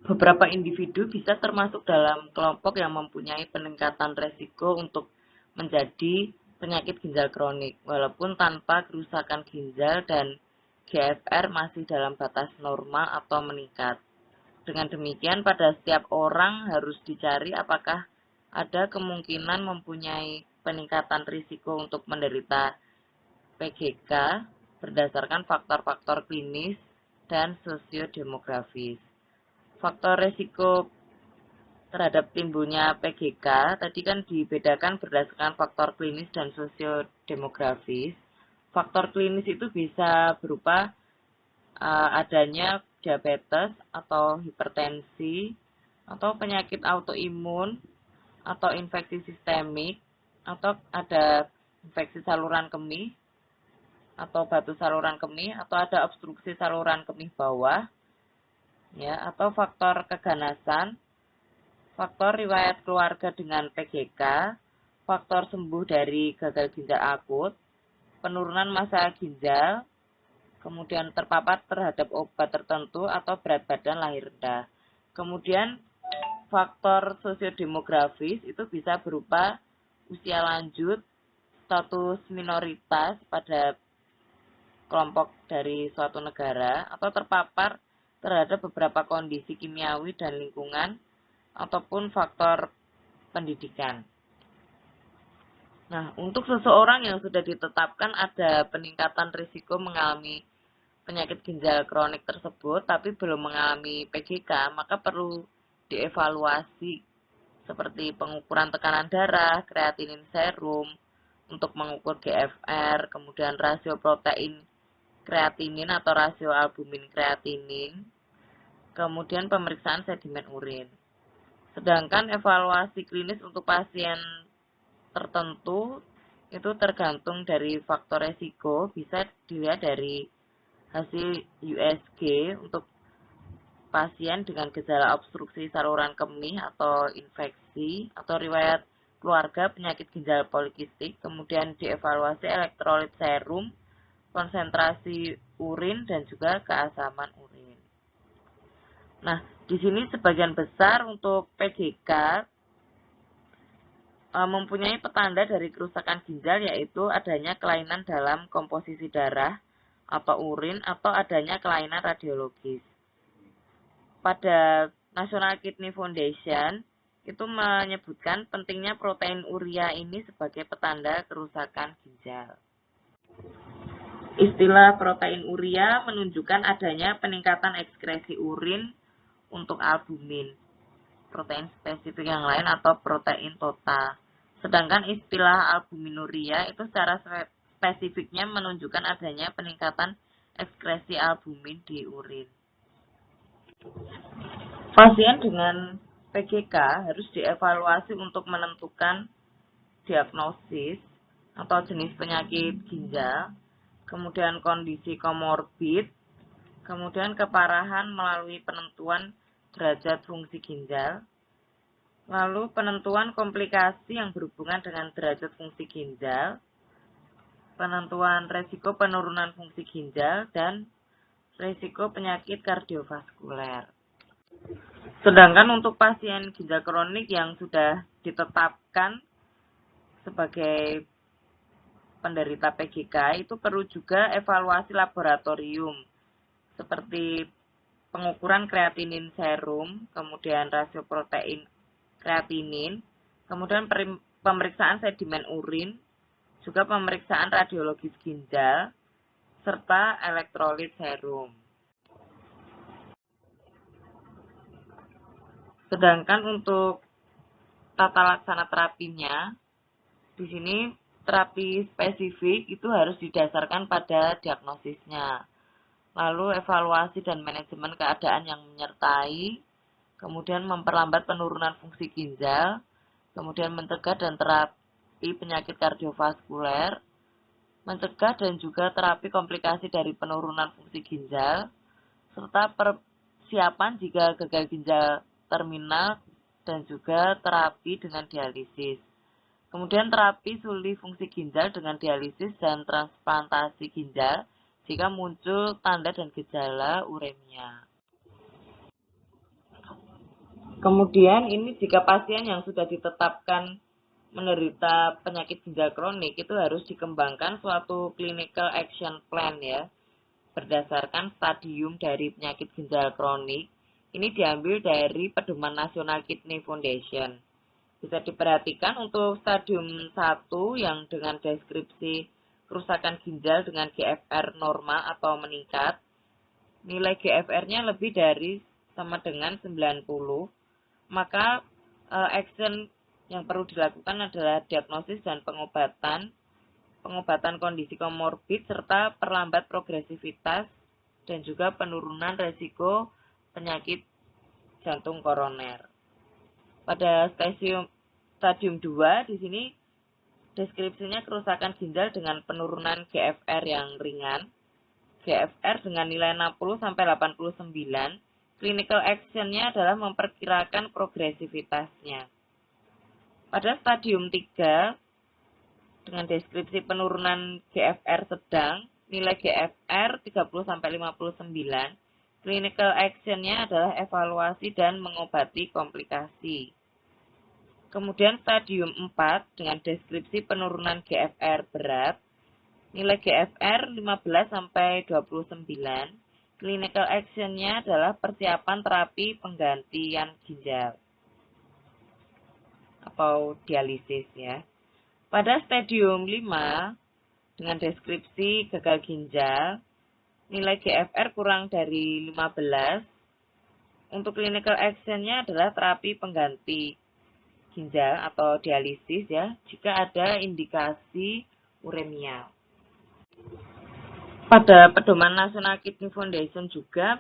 Beberapa individu bisa termasuk dalam kelompok yang mempunyai peningkatan resiko untuk menjadi penyakit ginjal kronik, walaupun tanpa kerusakan ginjal dan GFR masih dalam batas normal atau meningkat. Dengan demikian, pada setiap orang harus dicari apakah ada kemungkinan mempunyai peningkatan risiko untuk menderita PGK berdasarkan faktor-faktor klinis dan sosiodemografis. Faktor risiko terhadap timbulnya PGK tadi kan dibedakan berdasarkan faktor klinis dan sosiodemografis. Faktor klinis itu bisa berupa adanya diabetes atau hipertensi atau penyakit autoimun atau infeksi sistemik atau ada infeksi saluran kemih atau batu saluran kemih atau ada obstruksi saluran kemih bawah ya, atau faktor keganasan, faktor riwayat keluarga dengan PGK, faktor sembuh dari gagal ginjal akut, penurunan massa ginjal, kemudian terpapar terhadap obat tertentu atau berat badan lahir rendah. Kemudian faktor sosiodemografis itu bisa berupa usia lanjut, status minoritas pada kelompok dari suatu negara, atau terpapar terhadap beberapa kondisi kimiawi dan lingkungan, ataupun faktor pendidikan. Nah, untuk seseorang yang sudah ditetapkan ada peningkatan risiko mengalami penyakit ginjal kronik tersebut, tapi belum mengalami PGK, maka perlu dievaluasi seperti pengukuran tekanan darah, kreatinin serum, untuk mengukur GFR, kemudian rasio protein kreatinin atau rasio albumin kreatinin, kemudian pemeriksaan sedimen urin. Sedangkan evaluasi klinis untuk pasien tertentu itu tergantung dari faktor resiko, bisa dilihat dari hasil USG untuk pasien dengan gejala obstruksi saluran kemih atau infeksi atau riwayat keluarga penyakit ginjal polikistik, kemudian dievaluasi elektrolit serum, konsentrasi urin, dan juga keasaman urin. Nah, di sini sebagian besar untuk PGK mempunyai petanda dari kerusakan ginjal, yaitu adanya kelainan dalam komposisi darah atau urin atau adanya kelainan radiologis. Pada National Kidney Foundation itu menyebutkan pentingnya protein urea ini sebagai petanda kerusakan ginjal. Istilah protein urea menunjukkan adanya peningkatan ekskresi urin untuk albumin, protein spesifik yang lain atau protein total. Sedangkan istilah albuminuria itu secara spesifiknya menunjukkan adanya peningkatan ekskresi albumin di urin. Pasien dengan PGK harus dievaluasi untuk menentukan diagnosis atau jenis penyakit ginjal, kemudian kondisi komorbid, kemudian keparahan melalui penentuan derajat fungsi ginjal, lalu penentuan komplikasi yang berhubungan dengan derajat fungsi ginjal, penentuan resiko penurunan fungsi ginjal, dan resiko penyakit kardiovaskuler. Sedangkan untuk pasien ginjal kronik yang sudah ditetapkan sebagai penderita PGK itu perlu juga evaluasi laboratorium seperti pengukuran kreatinin serum, kemudian rasio protein kreatinin, kemudian pemeriksaan sedimen urin, juga pemeriksaan radiologis ginjal, serta elektrolit serum. Sedangkan untuk tata laksana terapinya, di sini terapi spesifik itu harus didasarkan pada diagnosisnya. Lalu evaluasi dan manajemen keadaan yang menyertai, kemudian memperlambat penurunan fungsi ginjal, kemudian mencegah dan terapi penyakit kardiovaskuler, mencegah dan juga terapi komplikasi dari penurunan fungsi ginjal, serta persiapan jika gagal ginjal terminal dan juga terapi dengan dialisis. Kemudian terapi suli fungsi ginjal dengan dialisis dan transplantasi ginjal jika muncul tanda dan gejala uremia. Kemudian ini jika pasien yang sudah ditetapkan menderita penyakit ginjal kronik itu harus dikembangkan suatu clinical action plan ya, berdasarkan stadium dari penyakit ginjal kronik. Ini diambil dari Pedoman Nasional Kidney Foundation. Bisa diperhatikan untuk stadium 1 yang dengan deskripsi kerusakan ginjal dengan GFR normal atau meningkat, nilai GFR-nya lebih dari sama dengan 90, maka action yang perlu dilakukan adalah diagnosis dan pengobatan kondisi komorbid serta perlambat progresivitas dan juga penurunan resiko penyakit jantung koroner. Pada stadium 2 di sini deskripsinya kerusakan ginjal dengan penurunan GFR yang ringan. GFR dengan nilai 60 sampai 89, clinical action-nya adalah memperkirakan progresivitasnya. Pada stadium 3 dengan deskripsi penurunan GFR sedang, nilai GFR 30 sampai 59, clinical action-nya adalah evaluasi dan mengobati komplikasi. Kemudian stadium 4 dengan deskripsi penurunan GFR berat, nilai GFR 15 sampai 29, clinical action-nya adalah persiapan terapi penggantian ginjal atau dialisis ya. Pada stadium 5 dengan deskripsi gagal ginjal, nilai GFR kurang dari 15, untuk clinical action-nya adalah terapi pengganti ginjal atau dialisis ya, jika ada indikasi uremia. Pada Pedoman Nasional Kidney Foundation juga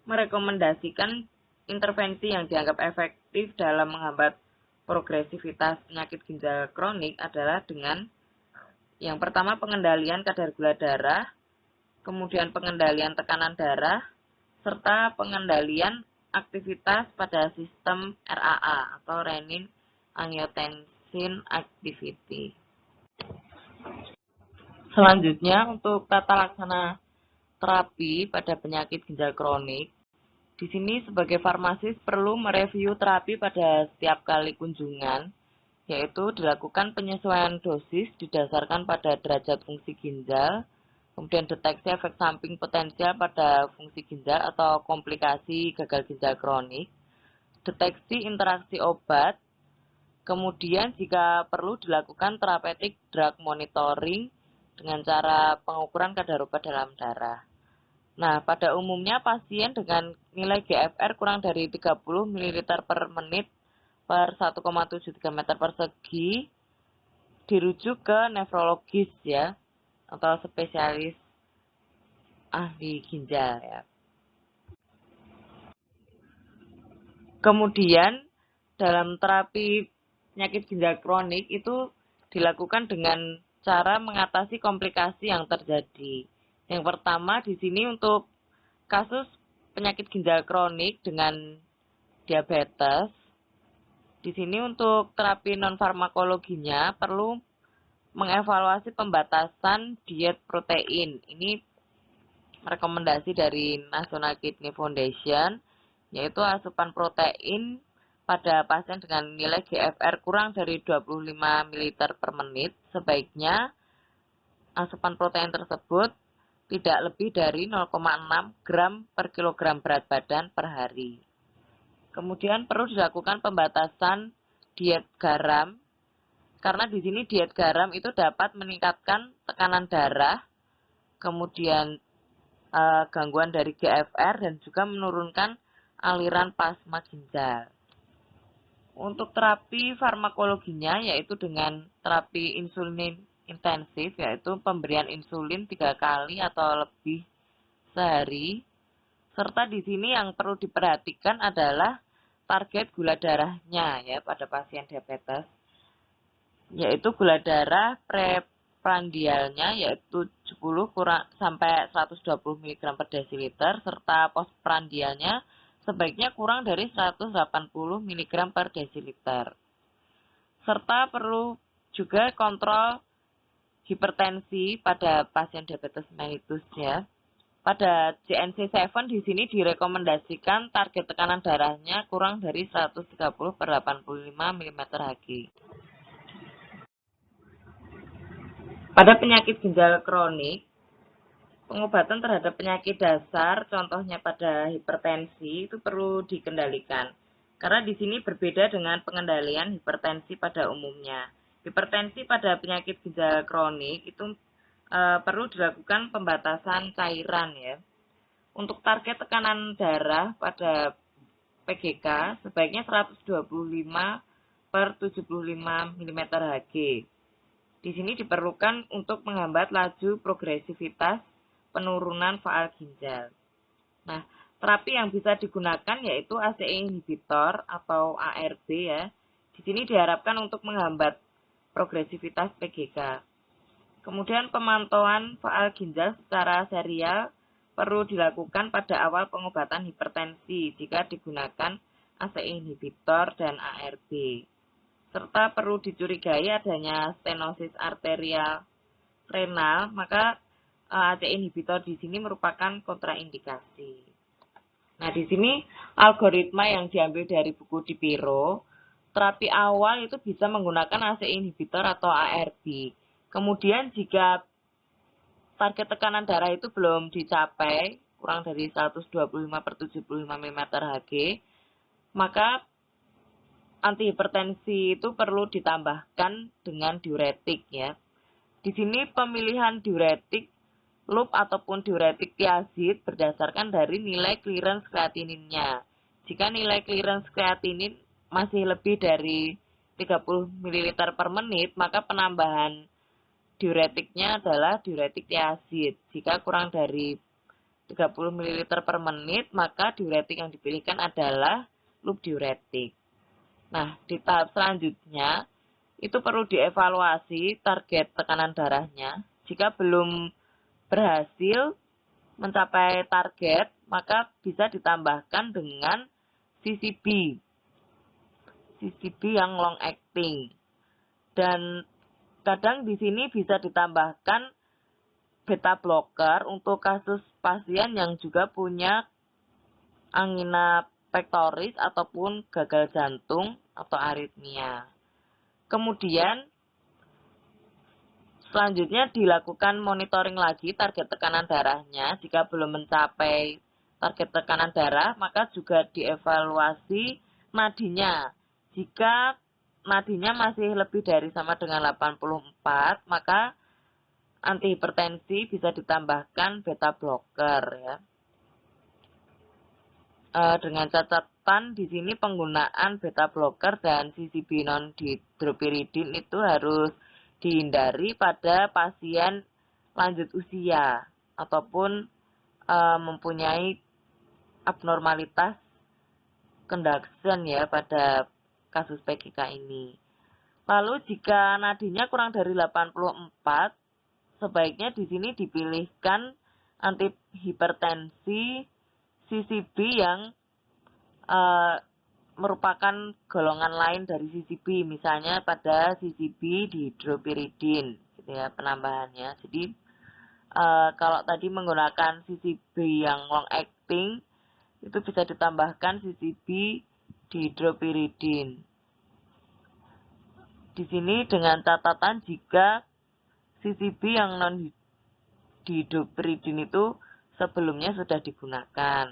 merekomendasikan intervensi yang dianggap efektif dalam menghambat progresivitas penyakit ginjal kronik adalah dengan yang pertama pengendalian kadar gula darah, kemudian pengendalian tekanan darah, serta pengendalian aktivitas pada sistem RAA atau renin angiotensin activity. Selanjutnya, untuk tata laksana terapi pada penyakit ginjal kronik, di sini sebagai farmasis perlu mereview terapi pada setiap kali kunjungan, yaitu dilakukan penyesuaian dosis didasarkan pada derajat fungsi ginjal, kemudian deteksi efek samping potensial pada fungsi ginjal atau komplikasi gagal ginjal kronik, deteksi interaksi obat, kemudian jika perlu dilakukan therapeutic drug monitoring dengan cara pengukuran kadar obat dalam darah. Nah, pada umumnya pasien dengan nilai GFR kurang dari 30 ml per menit per 1,73 meter persegi dirujuk ke nefrologis ya, atau spesialis ahli ginjal ya. Kemudian dalam terapi penyakit ginjal kronik itu dilakukan dengan cara mengatasi komplikasi yang terjadi. Yang pertama di sini untuk kasus penyakit ginjal kronik dengan diabetes, di sini untuk terapi non-farmakologinya perlu mengevaluasi pembatasan diet protein. Ini rekomendasi dari National Kidney Foundation, yaitu asupan protein pada pasien dengan nilai GFR kurang dari 25 ml per menit, sebaiknya asupan protein tersebut tidak lebih dari 0,6 gram per kilogram berat badan per hari. Kemudian perlu dilakukan pembatasan diet garam, karena di sini diet garam itu dapat meningkatkan tekanan darah, kemudian gangguan dari GFR dan juga menurunkan aliran plasma ginjal. Untuk terapi farmakologinya yaitu dengan terapi insulin intensif, yaitu pemberian insulin 3 kali atau lebih sehari. Serta di sini yang perlu diperhatikan adalah target gula darahnya ya pada pasien diabetes, yaitu gula darah preprandialnya yaitu 70 sampai 120 mg per desiliter, serta postprandialnya sebaiknya kurang dari 180 mg per desiliter. Serta perlu juga kontrol hipertensi pada pasien diabetes mellitus ya. Pada JNC7 di sini direkomendasikan target tekanan darahnya kurang dari 130/85 mm/Hg. Pada penyakit ginjal kronik, pengobatan terhadap penyakit dasar, contohnya pada hipertensi, itu perlu dikendalikan. Karena di sini berbeda dengan pengendalian hipertensi pada umumnya. Hipertensi pada penyakit ginjal kronik itu perlu dilakukan pembatasan cairan ya. Untuk target tekanan darah pada PGK sebaiknya 125/75 mm/Hg. Di sini diperlukan untuk menghambat laju progresivitas penurunan faal ginjal. Nah, terapi yang bisa digunakan yaitu ACE inhibitor atau ARB ya. Di sini diharapkan untuk menghambat progresivitas PGK. Kemudian pemantauan faal ginjal secara serial perlu dilakukan pada awal pengobatan hipertensi jika digunakan ACE inhibitor dan ARB. Serta perlu dicurigai adanya stenosis arterial renal, maka ACE inhibitor di sini merupakan kontraindikasi. Nah, di sini algoritma yang diambil dari buku Dipiro, terapi awal itu bisa menggunakan ACE inhibitor atau ARB. Kemudian jika target tekanan darah itu belum dicapai, kurang dari 125/75 mm/Hg, maka antihipertensi itu perlu ditambahkan dengan diuretik ya. Di sini pemilihan diuretik loop ataupun diuretik tiazid berdasarkan dari nilai clearance kreatininnya. Jika nilai clearance kreatinin masih lebih dari 30 ml per menit, maka penambahan diuretiknya adalah diuretik tiazid. Jika kurang dari 30 ml per menit, maka diuretik yang dipilihkan adalah loop diuretik. Nah, di tahap selanjutnya, itu perlu dievaluasi target tekanan darahnya. Jika belum berhasil mencapai target, maka bisa ditambahkan dengan CCB. CCB yang long acting. Dan kadang di sini bisa ditambahkan beta blocker untuk kasus pasien yang juga punya angina pectoris ataupun gagal jantung atau aritmia. Kemudian selanjutnya dilakukan monitoring lagi target tekanan darahnya. Jika belum mencapai target tekanan darah, maka juga dievaluasi nadinya. Jika nadinya masih lebih dari sama dengan 84, maka antihipertensi bisa ditambahkan beta blocker ya. Dengan catatan di sini penggunaan beta blocker dan CCB non-dihidropyridin itu harus dihindari pada pasien lanjut usia ataupun mempunyai abnormalitas conduction ya pada kasus PGK ini. Lalu jika nadinya kurang dari 84, sebaiknya di sini dipilihkan antihipertensi CCB yang merupakan golongan lain dari CCB, misalnya pada CCB dihidropyridin, gitu ya penambahannya. Jadi kalau tadi menggunakan CCB yang long acting, itu bisa ditambahkan CCB dihidropyridin. Di sini dengan catatan jika CCB yang non dihidropyridin itu sebelumnya sudah digunakan.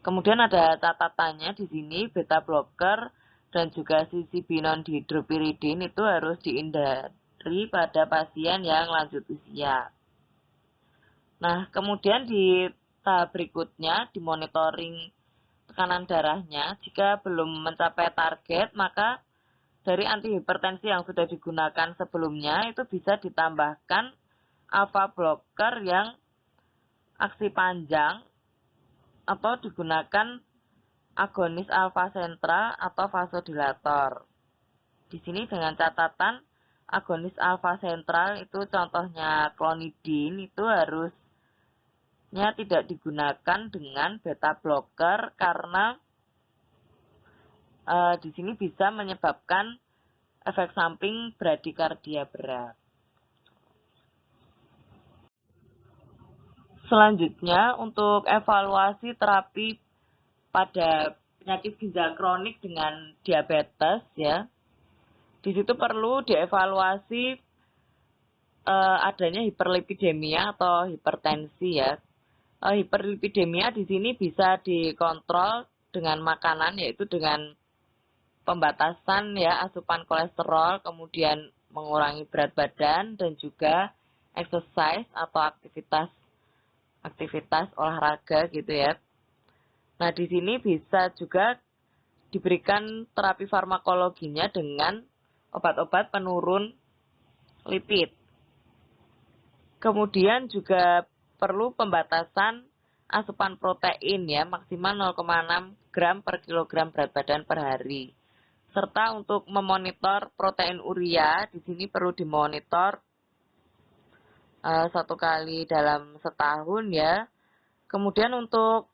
Kemudian ada catatannya di sini beta blocker dan juga CCB non dihidropyridin itu harus dihindari pada pasien yang lanjut usia. Nah, kemudian di tahap berikutnya dimonitoring tekanan darahnya. Jika belum mencapai target, maka dari antihipertensi yang sudah digunakan sebelumnya itu bisa ditambahkan alpha blocker yang aksi panjang atau digunakan agonis alfa sentra atau vasodilator. Di sini dengan catatan agonis alfa sentral itu contohnya clonidin itu harusnya tidak digunakan dengan beta blocker karena di sini bisa menyebabkan efek samping bradikardia berat. Selanjutnya, untuk evaluasi terapi pada penyakit ginjal kronik dengan diabetes, ya, di situ perlu dievaluasi adanya hiperlipidemia atau hipertensi, ya. Hiperlipidemia di sini bisa dikontrol dengan makanan, yaitu dengan pembatasan ya asupan kolesterol, kemudian mengurangi berat badan dan juga exercise atau aktivitas olahraga gitu ya. Nah, di sini bisa juga diberikan terapi farmakologinya dengan obat-obat penurun lipid. Kemudian juga perlu pembatasan asupan protein ya, maksimal 0,6 gram per kilogram berat badan per hari. Serta untuk memonitor protein urea, di sini perlu dimonitor 1 kali dalam setahun ya. Kemudian untuk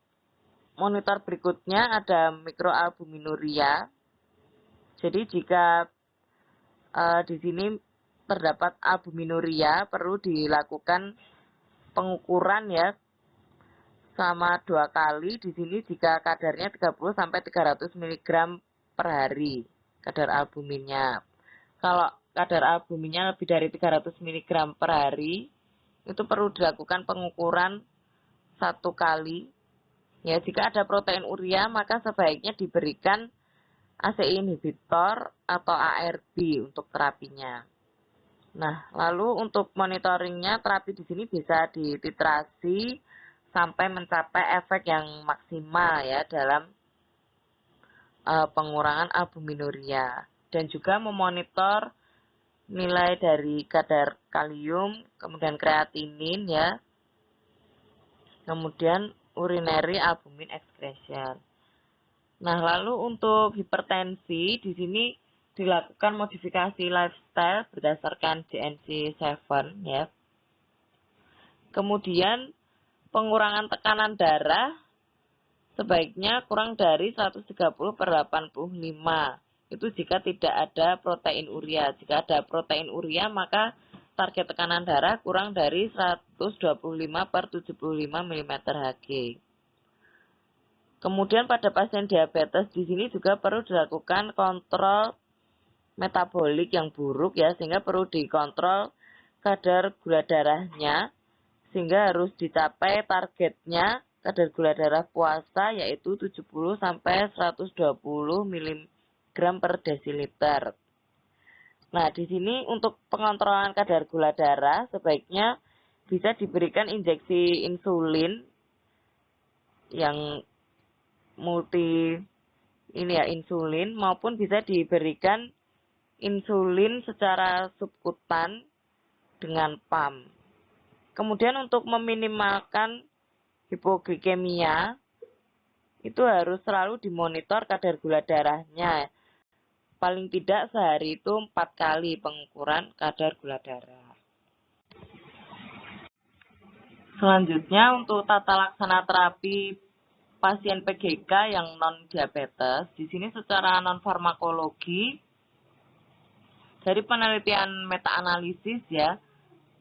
monitor berikutnya ada mikroalbuminuria. Jadi jika di sini terdapat albuminuria, perlu dilakukan pengukuran ya selama 2 kali. Di sini jika kadarnya 30 sampai 300 mg per hari kadar albuminnya. Kalau kadar albuminnya lebih dari 300 mg per hari, itu perlu dilakukan pengukuran 1 kali. Ya, jika ada protein urea, maka sebaiknya diberikan ACE inhibitor atau ARB untuk terapinya. Nah, lalu untuk monitoringnya, terapi di sini bisa dititrasi sampai mencapai efek yang maksimal ya dalam pengurangan albuminuria, dan juga memonitor nilai dari kadar kalium, kemudian kreatinin ya, kemudian urinary albumin excretion. Nah, lalu untuk hipertensi di sini dilakukan modifikasi lifestyle berdasarkan DNC7 ya. Kemudian pengurangan tekanan darah sebaiknya kurang dari 130/85. Itu jika tidak ada protein urea. Jika ada protein urea, maka target tekanan darah kurang dari 125/75 mm/Hg. Kemudian pada pasien diabetes di sini juga perlu dilakukan kontrol metabolik yang buruk ya, sehingga perlu dikontrol kadar gula darahnya, sehingga harus dicapai targetnya kadar gula darah puasa yaitu 70 sampai 120 mg per desiliter. Nah, di sini untuk pengontrolan kadar gula darah sebaiknya bisa diberikan injeksi insulin yang insulin, maupun bisa diberikan insulin secara subkutan dengan pump. Kemudian untuk meminimalkan hipoglikemia, itu harus selalu dimonitor kadar gula darahnya. Paling tidak sehari itu 4 kali pengukuran kadar gula darah. Selanjutnya untuk tata laksana terapi pasien PGK yang non-diabetes, di sini secara non-farmakologi, dari penelitian meta-analisis ya,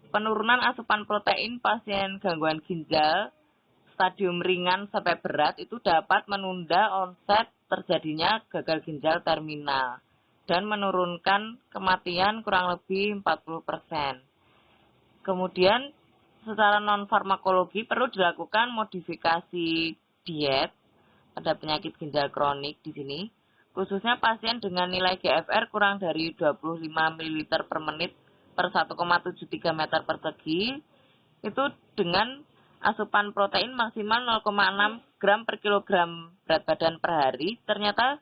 penurunan asupan protein pasien gangguan ginjal stadium ringan sampai berat itu dapat menunda onset terjadinya gagal ginjal terminal dan menurunkan kematian kurang lebih 40%. Kemudian secara non-farmakologi perlu dilakukan modifikasi diet pada penyakit ginjal kronik di sini, khususnya pasien dengan nilai GFR kurang dari 25 ml per menit per 1,73 meter persegi, itu dengan asupan protein maksimal 0,6 gram per kilogram berat badan per hari, ternyata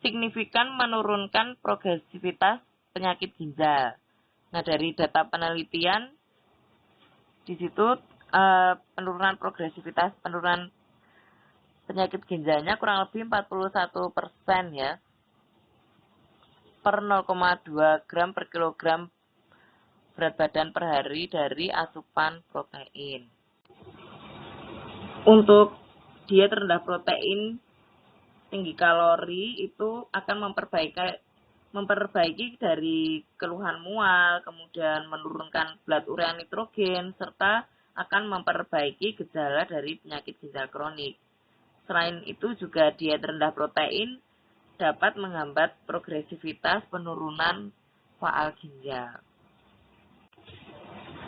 signifikan menurunkan progresivitas penyakit ginjal. Nah, dari data penelitian, di situ penurunan penyakit ginjalnya kurang lebih 41% ya, per 0,2 gram per kilogram berat badan per hari dari asupan protein. Untuk diet rendah protein, tinggi kalori itu akan memperbaiki dari keluhan mual, kemudian menurunkan blood urea nitrogen, serta akan memperbaiki gejala dari penyakit ginjal kronik. Selain itu juga diet rendah protein dapat menghambat progresivitas penurunan faal ginjal.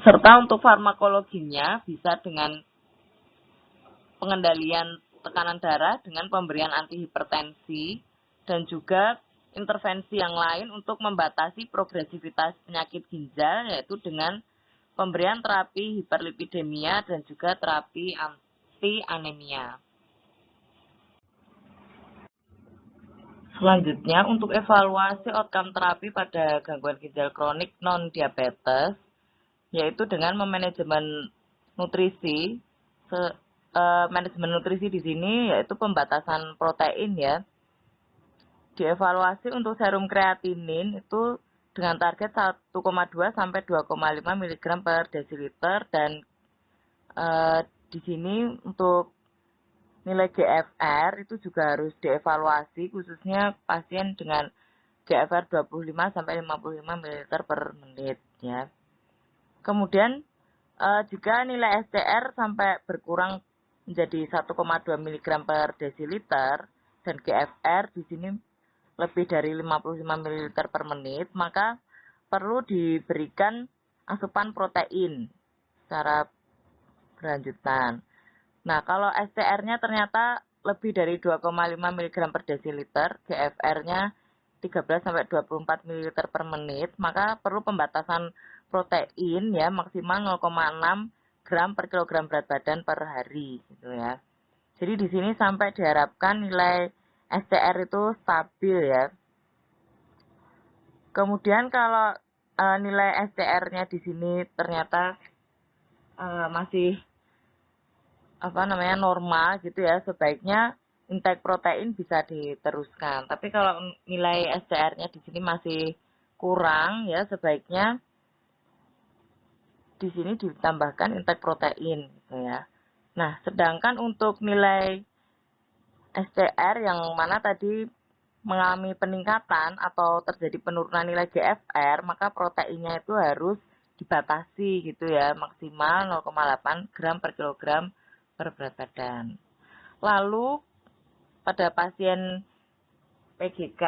Serta untuk farmakologinya bisa dengan pengendalian tekanan darah dengan pemberian antihipertensi dan juga intervensi yang lain untuk membatasi progresivitas penyakit ginjal, yaitu dengan pemberian terapi hiperlipidemia dan juga terapi anti anemia. Selanjutnya, untuk evaluasi outcome terapi pada gangguan ginjal kronik non-diabetes, yaitu dengan memanajemen nutrisi. Manajemen nutrisi di sini yaitu pembatasan protein ya. Dievaluasi untuk serum kreatinin itu dengan target 1,2 sampai 2,5 mg per desiliter dan di sini untuk nilai GFR itu juga harus dievaluasi khususnya pasien dengan GFR 25 sampai 55 ml per menit ya. Kemudian jika nilai SCR sampai berkurang menjadi 1,2 mg per desiliter dan GFR di sini lebih dari 55 ml per menit, maka perlu diberikan asupan protein secara berlanjutan. Nah, kalau SCR-nya ternyata lebih dari 2,5 mg per desiliter, GFR-nya 13 sampai 24 ml per menit, maka perlu pembatasan protein ya maksimal 0,6 gram per kilogram berat badan per hari gitu ya. Jadi di sini sampai diharapkan nilai SCR itu stabil ya. Kemudian kalau nilai SCR-nya di sini ternyata masih normal gitu ya, sebaiknya intake protein bisa diteruskan. Tapi kalau nilai SCR-nya di sini masih kurang ya, sebaiknya di sini ditambahkan intake protein gitu ya. Nah, sedangkan untuk nilai SCR yang mana tadi mengalami peningkatan atau terjadi penurunan nilai GFR, maka proteinnya itu harus dibatasi gitu ya, maksimal 0,8 gram per kilogram per berat badan. Lalu pada pasien PGK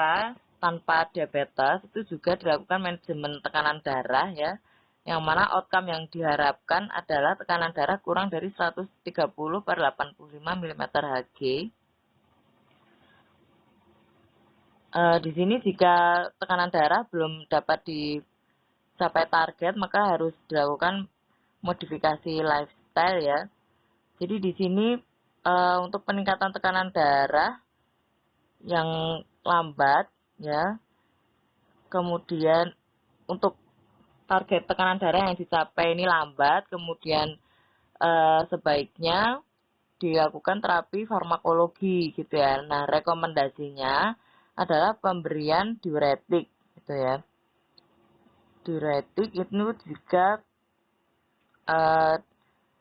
tanpa diabetes itu juga dilakukan manajemen tekanan darah ya, yang mana outcome yang diharapkan adalah tekanan darah kurang dari 130/85 mm Hg. Di sini jika tekanan darah belum dapat dicapai target, maka harus dilakukan modifikasi lifestyle ya. Jadi di sini untuk peningkatan tekanan darah yang lambat ya, kemudian untuk target tekanan darah yang dicapai ini lambat, kemudian sebaiknya dilakukan terapi farmakologi gitu ya. Nah, rekomendasinya adalah pemberian diuretik gitu ya. Diuretik itu jika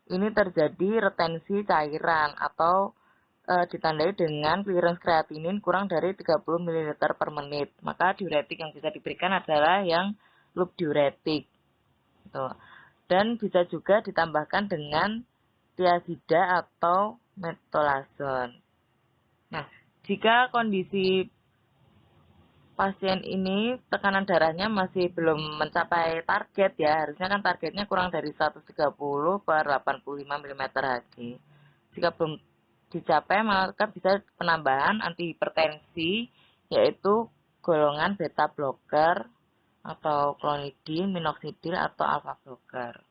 ini terjadi retensi cairan atau ditandai dengan clearance kreatinin kurang dari 30 ml per menit. Maka diuretik yang bisa diberikan adalah yang loop diuretik. Gitu. Dan bisa juga ditambahkan dengan thiazida atau metolazone. Nah, jika kondisi pasien ini tekanan darahnya masih belum mencapai target ya, harusnya kan targetnya kurang dari 130/85 mm Hg. Jika belum dicapai, maka bisa penambahan antihipertensi, yaitu golongan beta blocker atau clonidine, minoxidil, atau alpha blocker.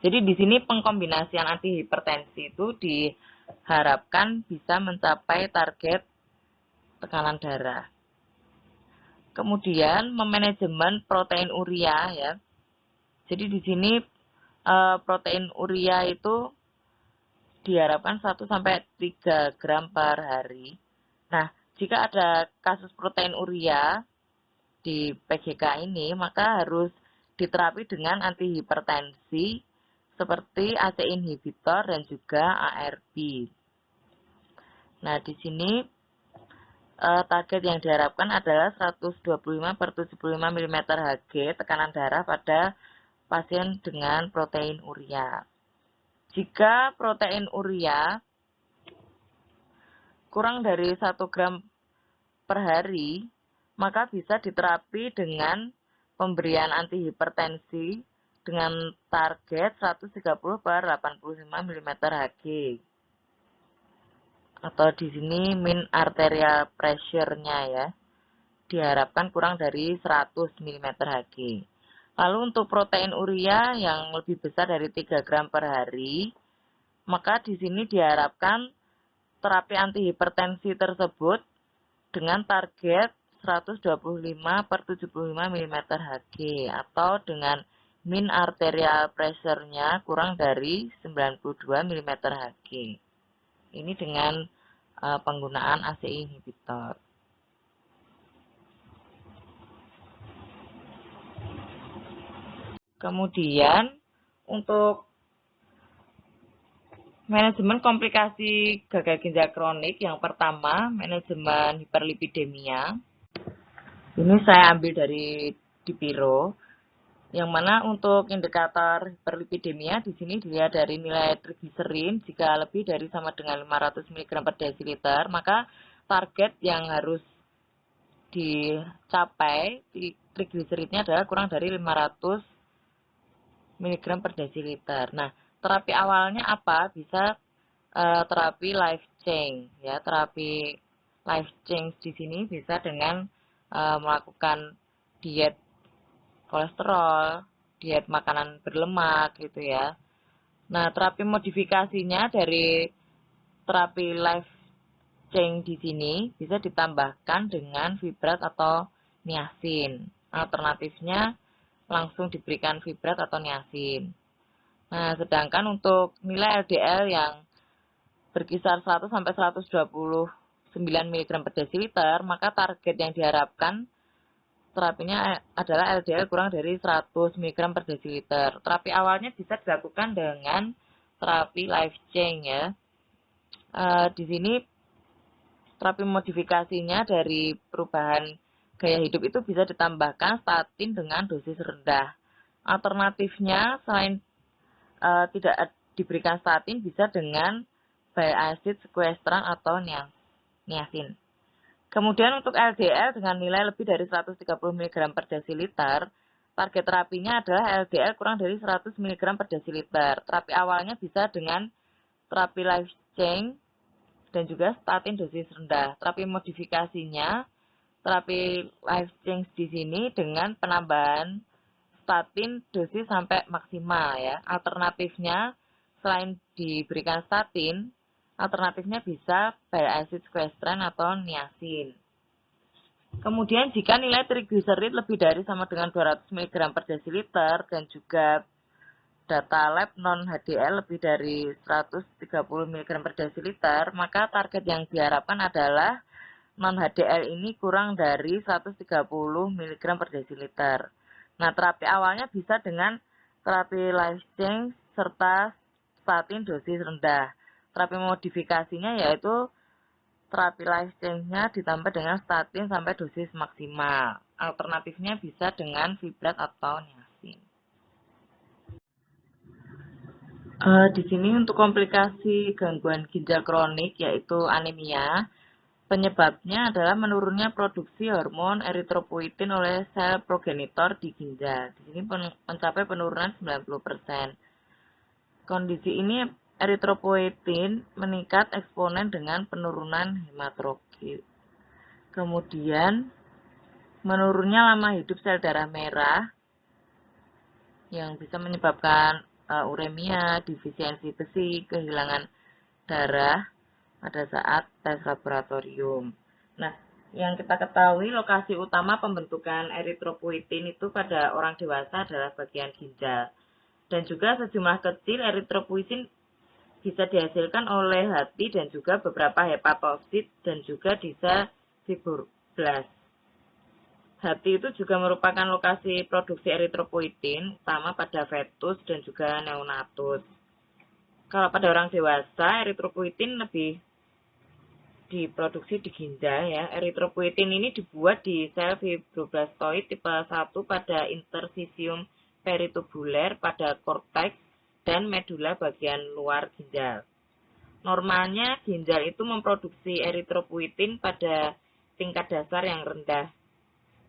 Jadi di sini pengkombinasian antihipertensi itu diharapkan bisa mencapai target tekanan darah. Kemudian memanajemen protein urea ya. Jadi di sini protein urea itu diharapkan 1 sampai 3 gram per hari. Nah, jika ada kasus protein urea di PGK ini, maka harus diterapi dengan antihipertensi seperti ACE inhibitor dan juga ARB. Nah, di sini target yang diharapkan adalah 125/75 mm Hg tekanan darah pada pasien dengan protein urea. Jika protein urea kurang dari 1 gram per hari, maka bisa diterapi dengan pemberian antihipertensi dengan target 130/85 mm Hg. Atau di sini mean arterial pressure-nya ya, diharapkan kurang dari 100 mm Hg. Lalu untuk protein urea yang lebih besar dari 3 gram per hari, maka di sini diharapkan terapi antihipertensi tersebut dengan target 125/75 mm Hg atau dengan mean arterial pressure-nya kurang dari 92 mm Hg. Ini dengan penggunaan ACE inhibitor. Kemudian untuk manajemen komplikasi gagal ginjal kronik, yang pertama manajemen hiperlipidemia. Ini saya ambil dari Dipiro, yang mana untuk indikator hiperlipidemia di sini dilihat dari nilai trigliserin. Jika lebih dari sama dengan 500 mg per desiliter, maka target yang harus dicapai trigliserinnya adalah kurang dari 500 mg per desiliter. Nah, terapi awalnya apa? Bisa terapi life change ya. Terapi life change di sini bisa dengan melakukan diet kolesterol, diet makanan berlemak gitu ya. Nah, terapi modifikasinya dari terapi life change di sini bisa ditambahkan dengan fibrat atau niacin. Alternatifnya langsung diberikan fibrat atau niacin. Nah, sedangkan untuk nilai LDL yang berkisar 100 sampai 129 mg per desiliter, maka target yang diharapkan terapinya adalah LDL kurang dari 100 mg per desiliter. Terapi awalnya bisa dilakukan dengan terapi life change ya. Di sini terapi modifikasinya dari perubahan gaya hidup itu bisa ditambahkan statin dengan dosis rendah. Alternatifnya selain tidak diberikan statin bisa dengan bile acid sequestran atau niacin. Kemudian untuk LDL dengan nilai lebih dari 130 mg per desiliter, target terapinya adalah LDL kurang dari 100 mg per desiliter. Terapi awalnya bisa dengan terapi life change dan juga statin dosis rendah. Terapi modifikasinya, terapi life change di sini dengan penambahan statin dosis sampai maksimal ya. Alternatifnya selain diberikan statin, alternatifnya bisa bile acid sequestran atau niacin. Kemudian jika nilai trigliserid lebih dari sama dengan 200 mg per desiliter dan juga data lab non-HDL lebih dari 130 mg per desiliter, maka target yang diharapkan adalah non-HDL ini kurang dari 130 mg per desiliter. Nah, terapi awalnya bisa dengan terapi life change serta statin dosis rendah. Terapi modifikasinya yaitu terapi life change-nya ditambah dengan statin sampai dosis maksimal. Alternatifnya bisa dengan fibrat atau niacin. Di sini untuk komplikasi gangguan ginjal kronik yaitu anemia, penyebabnya adalah menurunnya produksi hormon eritropoietin oleh sel progenitor di ginjal. Di sini mencapai penurunan 90%. Kondisi ini eritropoietin meningkat eksponen dengan penurunan hematrorit. Kemudian menurunnya lama hidup sel darah merah yang bisa menyebabkan uremia, defisiensi besi, kehilangan darah pada saat tes laboratorium. Nah, yang kita ketahui lokasi utama pembentukan eritropoietin itu pada orang dewasa adalah bagian ginjal. Dan juga sejumlah kecil eritropoietin bisa dihasilkan oleh hati dan juga beberapa hepatosit dan juga bisa fibroblast. Hati itu juga merupakan lokasi produksi eritropoietin, utama pada fetus dan juga neonatus. Kalau pada orang dewasa, eritropoietin lebih diproduksi di ginjal ya. Eritropoietin ini dibuat di sel fibroblastoid tipe 1 pada interstisium peritubuler pada korteks dan medula bagian luar ginjal. Normalnya ginjal itu memproduksi eritropoietin pada tingkat dasar yang rendah.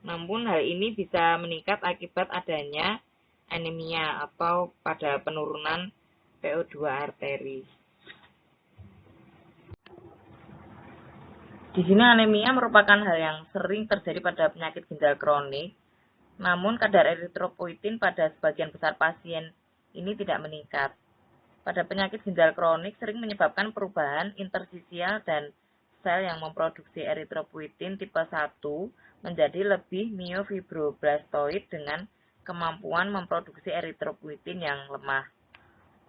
Namun hal ini bisa meningkat akibat adanya anemia atau pada penurunan PO2 arteri. Di sini anemia merupakan hal yang sering terjadi pada penyakit ginjal kronik, namun kadar eritropoietin pada sebagian besar pasien ini tidak meningkat. Pada penyakit ginjal kronik sering menyebabkan perubahan intersisial dan sel yang memproduksi eritropoietin tipe 1 menjadi lebih miofibroblastoid dengan kemampuan memproduksi eritropoietin yang lemah.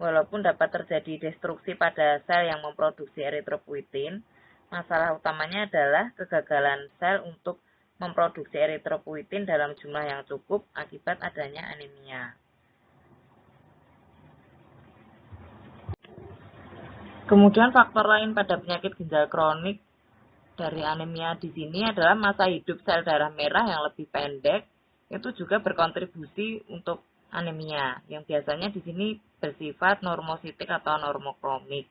Walaupun dapat terjadi destruksi pada sel yang memproduksi eritropoietin, masalah utamanya adalah kegagalan sel untuk memproduksi eritropoietin dalam jumlah yang cukup akibat adanya anemia. Kemudian faktor lain pada penyakit ginjal kronik dari anemia di sini adalah masa hidup sel darah merah yang lebih pendek, itu juga berkontribusi untuk anemia, yang biasanya di sini bersifat normositik atau normokromik.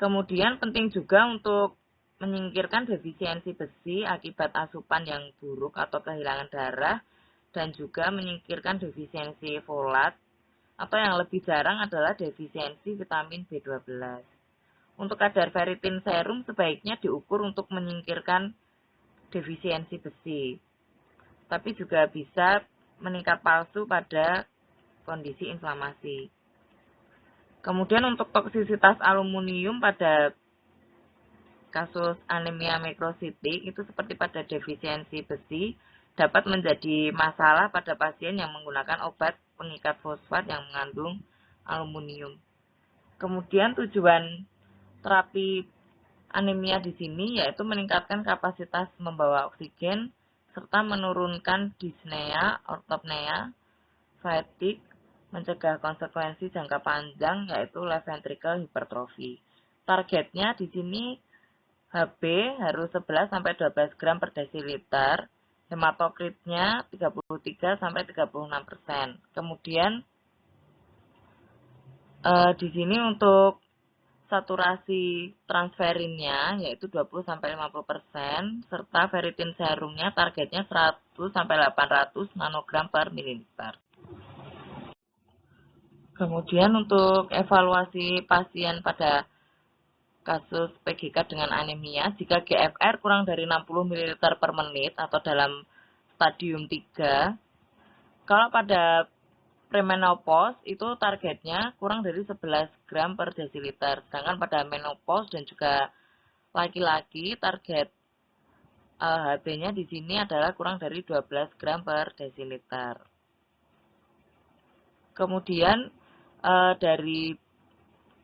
Kemudian penting juga untuk menyingkirkan defisiensi besi akibat asupan yang buruk atau kehilangan darah, dan juga menyingkirkan defisiensi folat, atau yang lebih jarang adalah defisiensi vitamin B12. Untuk kadar ferritin serum sebaiknya diukur untuk menyingkirkan defisiensi besi, tapi juga bisa meningkat palsu pada kondisi inflamasi. Kemudian untuk toksisitas aluminium pada kasus anemia mikrositik itu seperti pada defisiensi besi dapat menjadi masalah pada pasien yang menggunakan obat pengikat fosfat yang mengandung aluminium. Kemudian tujuan terapi anemia di sini yaitu meningkatkan kapasitas membawa oksigen serta menurunkan dyspnea, ortopnea, fatigue, mencegah konsekuensi jangka panjang yaitu left ventricle hypertrophy. Targetnya di sini Hb harus 11 sampai 12 gram per desiliter, hematokritnya 33 sampai 36%. Kemudian di sini untuk saturasi transferinnya yaitu 20 sampai 50% serta ferritin serumnya targetnya 100 sampai 800 nanogram per mililiter. Kemudian untuk evaluasi pasien pada kasus PGK dengan anemia, jika GFR kurang dari 60 ml per menit atau dalam stadium 3, kalau pada premenopause itu targetnya kurang dari 11 gram per desiliter. Sedangkan pada menopause dan juga laki-laki target HB-nya di sini adalah kurang dari 12 gram per desiliter. Kemudian dari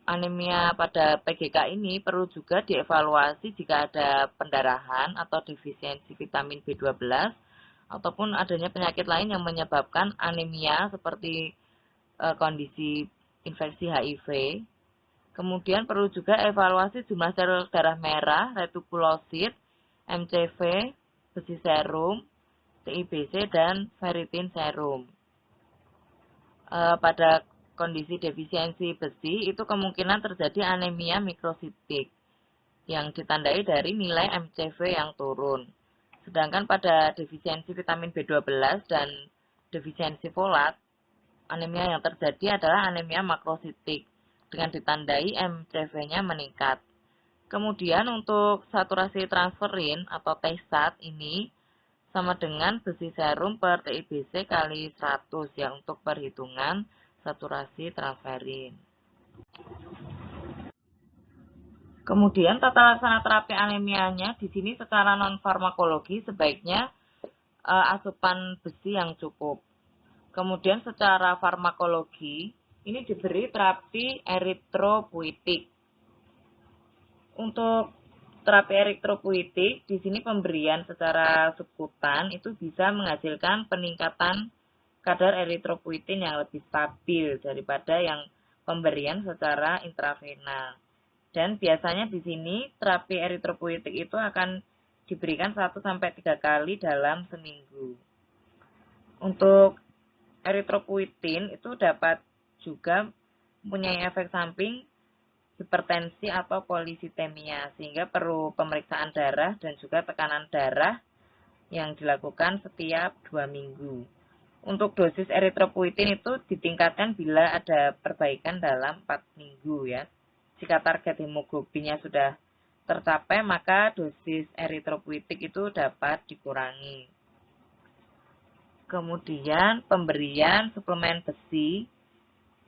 anemia pada PGK ini perlu juga dievaluasi jika ada pendarahan atau defisiensi vitamin B12 ataupun adanya penyakit lain yang menyebabkan anemia seperti kondisi infeksi HIV. Kemudian perlu juga evaluasi jumlah sel darah merah, retikulosit, MCV, besi serum, TIBC, dan ferritin serum. Pada kondisi defisiensi besi itu kemungkinan terjadi anemia mikrositik yang ditandai dari nilai MCV yang turun. Sedangkan pada defisiensi vitamin B12 dan defisiensi folat, anemia yang terjadi adalah anemia makrositik dengan ditandai MCV-nya meningkat. Kemudian untuk saturasi transferin atau T-stat ini sama dengan besi serum per TIBC kali 100 ya untuk perhitungan saturasi transferin. Kemudian tata laksana terapi anemianya di sini secara non farmakologi sebaiknya asupan besi yang cukup. Kemudian secara farmakologi ini diberi terapi eritropoietik. Untuk terapi eritropoietik di sini pemberian secara subkutan itu bisa menghasilkan peningkatan kadar eritropoietin yang lebih stabil daripada yang pemberian secara intravena. Dan biasanya di sini terapi eritropoietik itu akan diberikan 1 sampai 3 kali dalam seminggu. Untuk eritropoietin itu dapat juga mempunyai efek samping hipertensi atau polisitemia, sehingga perlu pemeriksaan darah dan juga tekanan darah yang dilakukan setiap 2 minggu. Untuk dosis eritropoietin itu ditingkatkan bila ada perbaikan dalam 4 minggu ya. Jika target hemoglobinnya sudah tercapai, maka dosis eritropoietik itu dapat dikurangi. Kemudian pemberian suplemen besi.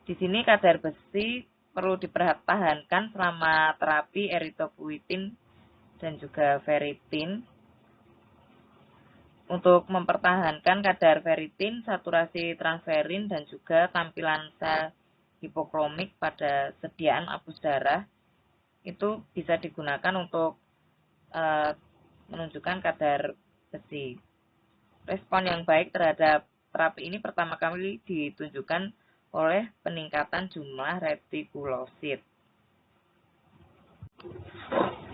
Di sini kadar besi perlu dipertahankan selama terapi eritropoietin dan juga ferritin. Untuk mempertahankan kadar ferritin, saturasi transferin, dan juga tampilan sel hipokromik pada sediaan apus darah, itu bisa digunakan untuk menunjukkan kadar besi. Respon yang baik terhadap terapi ini pertama kali ditunjukkan oleh peningkatan jumlah retikulosit.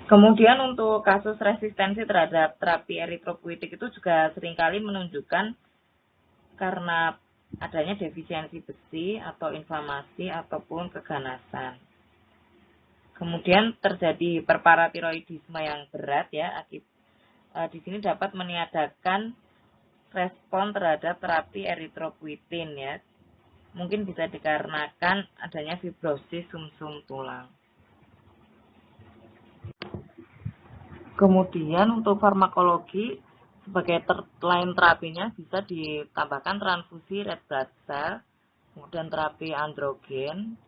Kemudian untuk kasus resistensi terhadap terapi eritropoietik itu juga seringkali menunjukkan karena adanya defisiensi besi atau inflamasi ataupun keganasan. Kemudian terjadi hiperparatiroidisme yang berat ya, di sini dapat meniadakan respon terhadap terapi eritropoietin ya. Mungkin bisa dikarenakan adanya fibrosis sumsum tulang. Kemudian untuk farmakologi, sebagai lain terapinya bisa ditambahkan transfusi red blood cell, kemudian terapi androgen,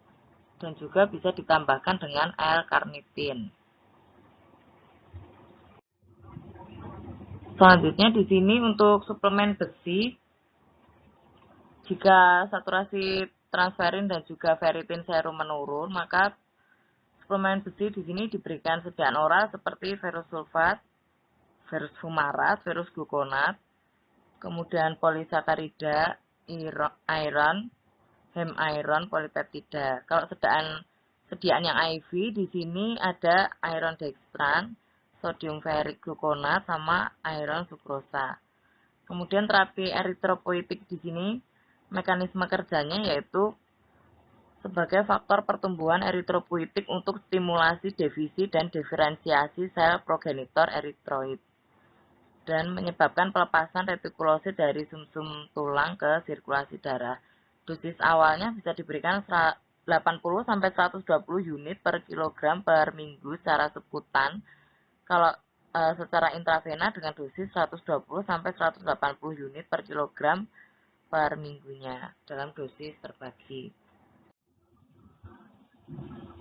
dan juga bisa ditambahkan dengan L-carnitin. Selanjutnya di sini untuk suplemen besi, jika saturasi transferin dan juga ferritin serum menurun, maka suplemen besi di sini diberikan sediaan oral seperti ferrous sulfat, ferrous fumarat, ferrous gluconat, kemudian polisakarida, iron, hem iron, polipeptida. Kalau sediaan yang IV di sini ada iron dextran, sodium ferric gluconat, sama iron sukrosa. Kemudian terapi eritropoietik di sini mekanisme kerjanya yaitu sebagai faktor pertumbuhan eritropoietik untuk stimulasi divisi dan diferensiasi sel progenitor eritroid dan menyebabkan pelepasan retikulosit dari sumsum tulang ke sirkulasi darah. Dosis awalnya bisa diberikan 80-120 unit per kilogram per minggu secara sebutan. Kalau secara intravena dengan dosis 120-180 unit per kilogram per minggunya dalam dosis terbagi.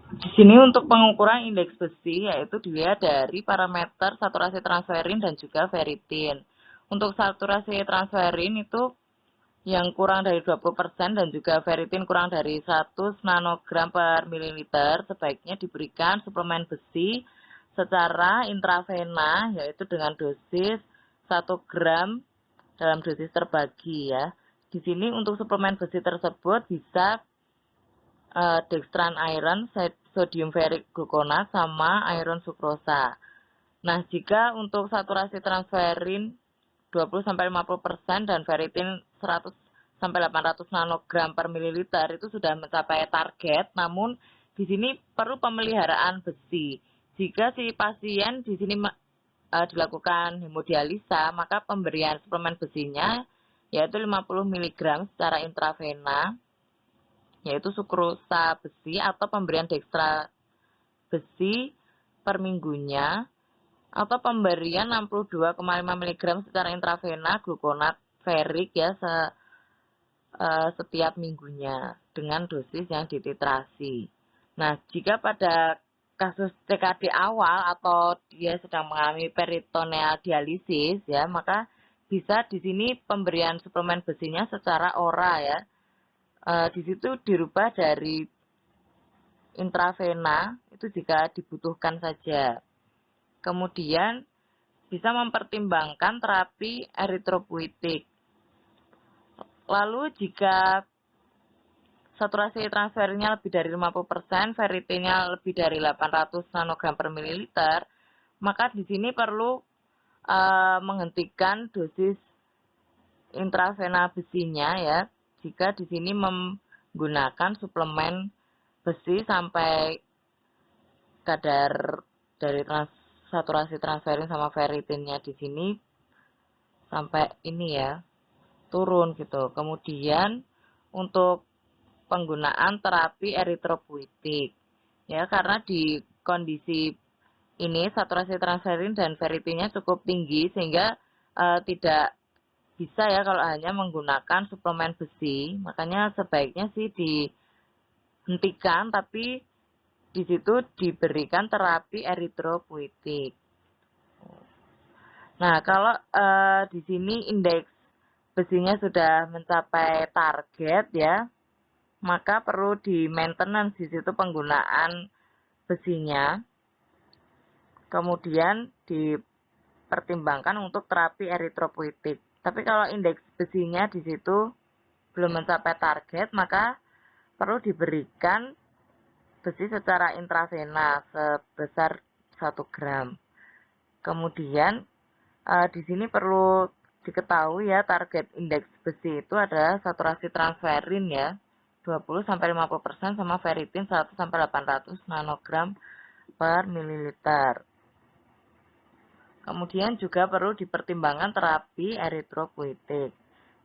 Di sini untuk pengukuran indeks besi yaitu dilihat dari parameter saturasi transferin dan juga ferritin. Untuk saturasi transferin itu yang kurang dari 20% dan juga ferritin kurang dari 100 nanogram per mililiter sebaiknya diberikan suplemen besi secara intravena yaitu dengan dosis 1 gram dalam dosis terbagi ya. Di sini untuk suplemen besi tersebut bisa dextran iron, sodium ferric gluconat, sama iron sukrosa. Nah, jika untuk saturasi transferin 20-50% dan ferritin 100-800 nanogram per mililiter itu sudah mencapai target, namun di sini perlu pemeliharaan besi. Jika si pasien di sini dilakukan hemodialisa, maka pemberian suplemen besinya yaitu 50 mg secara intravena, yaitu sukrosa besi atau pemberian dekstra besi per minggunya, atau pemberian 62,5 mg secara intravena glukonat ferrik ya setiap minggunya dengan dosis yang dititrasi. Nah, jika pada kasus CKD awal atau dia sedang mengalami peritoneal dialisis ya, maka bisa di sini pemberian suplemen besinya secara oral ya. Di situ dirubah dari intravena itu jika dibutuhkan saja. Kemudian bisa mempertimbangkan terapi eritropoietik. Lalu jika saturasi transfernya lebih dari 50%, ferritinnya lebih dari 800 nanogram per mililiter, maka di sini perlu menghentikan dosis intravena besinya ya. jika di sini menggunakan suplemen besi sampai kadar dari saturasi transferin sama ferritinnya di sini sampai ini ya, turun gitu. Kemudian untuk penggunaan terapi eritropoietik ya, karena di kondisi ini saturasi transferin dan ferritinnya cukup tinggi sehingga tidak bisa ya kalau hanya menggunakan suplemen besi. Makanya sebaiknya sih dihentikan, tapi di situ diberikan terapi eritropoietik. Nah, kalau di sini indeks besinya sudah mencapai target ya, maka perlu di maintenance di situ penggunaan besinya. Kemudian dipertimbangkan untuk terapi eritropoietik. Tapi kalau indeks besinya di situ belum mencapai target, maka perlu diberikan besi secara intravena sebesar 1 gram. Kemudian di sini perlu diketahui ya, target indeks besi itu adalah saturasi transferin ya, 20-50% sama ferritin 100-800 nanogram per mililiter. Kemudian juga perlu dipertimbangkan terapi eritropoietik.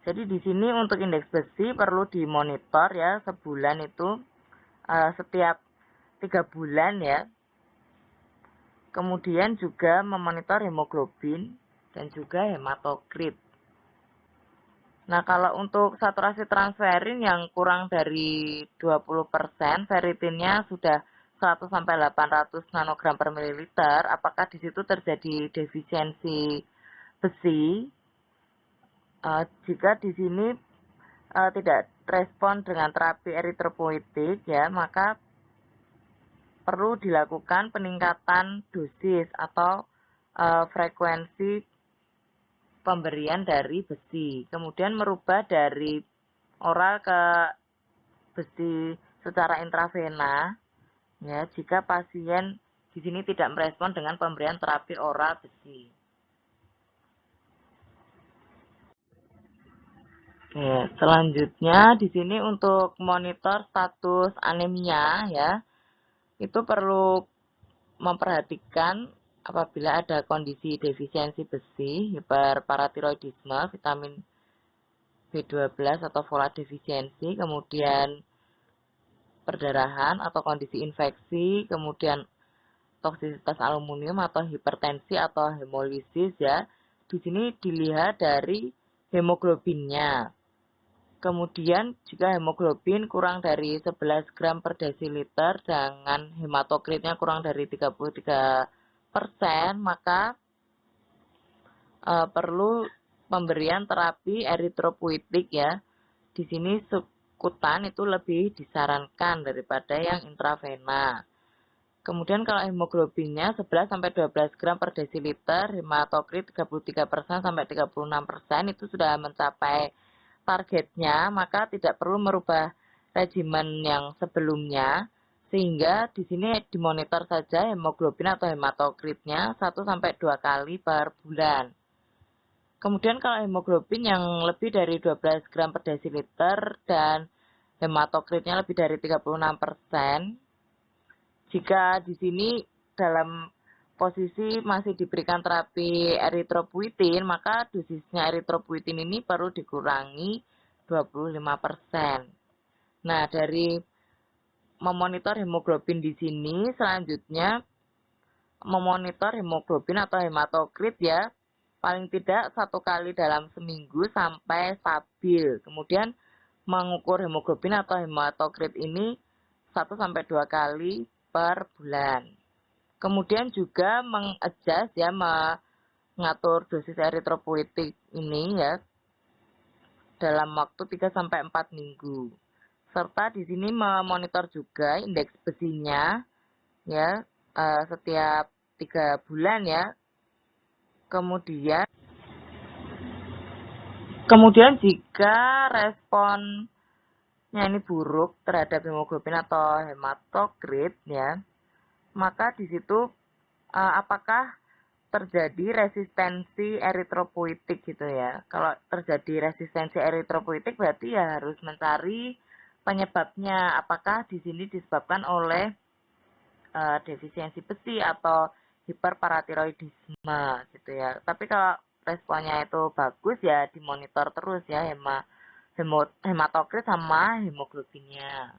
Jadi di sini untuk indeks besi perlu dimonitor ya, sebulan itu setiap 3 bulan ya. Kemudian juga memonitor hemoglobin dan juga hematokrit. Nah, kalau untuk saturasi transferin yang kurang dari 20%, ferritinnya sudah 100-800 nanogram per mililiter, apakah di situ terjadi defisiensi besi? Jika di sini tidak respon dengan terapi eritropoietik ya, maka perlu dilakukan peningkatan dosis atau frekuensi pemberian dari besi. Kemudian merubah dari oral ke besi secara intravena ya, jika pasien di sini tidak merespon dengan pemberian terapi oral besi. Oke, selanjutnya di sini untuk monitor status anemia ya, itu perlu memperhatikan apabila ada kondisi defisiensi besi, hiperparatiroidisme, vitamin B12 atau folat defisiensi, kemudian perdarahan atau kondisi infeksi, kemudian toksisitas aluminium atau hipertensi atau hemolisis ya. Di sini dilihat dari hemoglobinnya. Kemudian jika hemoglobin kurang dari 11 gram per desiliter dengan hematokritnya kurang dari 33%, maka perlu pemberian terapi eritropoietik ya. Di sini subkutan itu lebih disarankan daripada yang intravena. Kemudian kalau hemoglobinnya 11-12 gram per desiliter, hematokrit 33% sampai 36% itu sudah mencapai targetnya, maka tidak perlu merubah regimen yang sebelumnya, sehingga di sini dimonitor saja hemoglobin atau hematokritnya 1-2 kali per bulan. Kemudian kalau hemoglobin yang lebih dari 12 gram per desiliter dan hematokritnya lebih dari 36%, jika di sini dalam posisi masih diberikan terapi eritropoietin, maka dosisnya eritropoietin ini perlu dikurangi 25%. Nah, dari memonitor hemoglobin di sini, selanjutnya memonitor hemoglobin atau hematokrit ya, paling tidak 1 kali dalam seminggu sampai stabil. Kemudian mengukur hemoglobin atau hematokrit ini 1-2 kali per bulan. Kemudian juga mengadjust ya, mengatur dosis eritropoietik ini ya dalam waktu 3-4 minggu. Serta di sini memonitor juga indeks besinya ya setiap 3 bulan ya. Kemudian jika responnya ini buruk terhadap hemoglobin atau hematokrit ya, maka di situ apakah terjadi resistensi eritropoietik gitu ya. Kalau terjadi resistensi eritropoietik berarti ya harus mencari penyebabnya. Apakah di sini disebabkan oleh defisiensi besi atau hiperparatiroidisme gitu ya. Tapi kalau responnya itu bagus ya dimonitor terus ya hematokrit sama hemoglobinnya.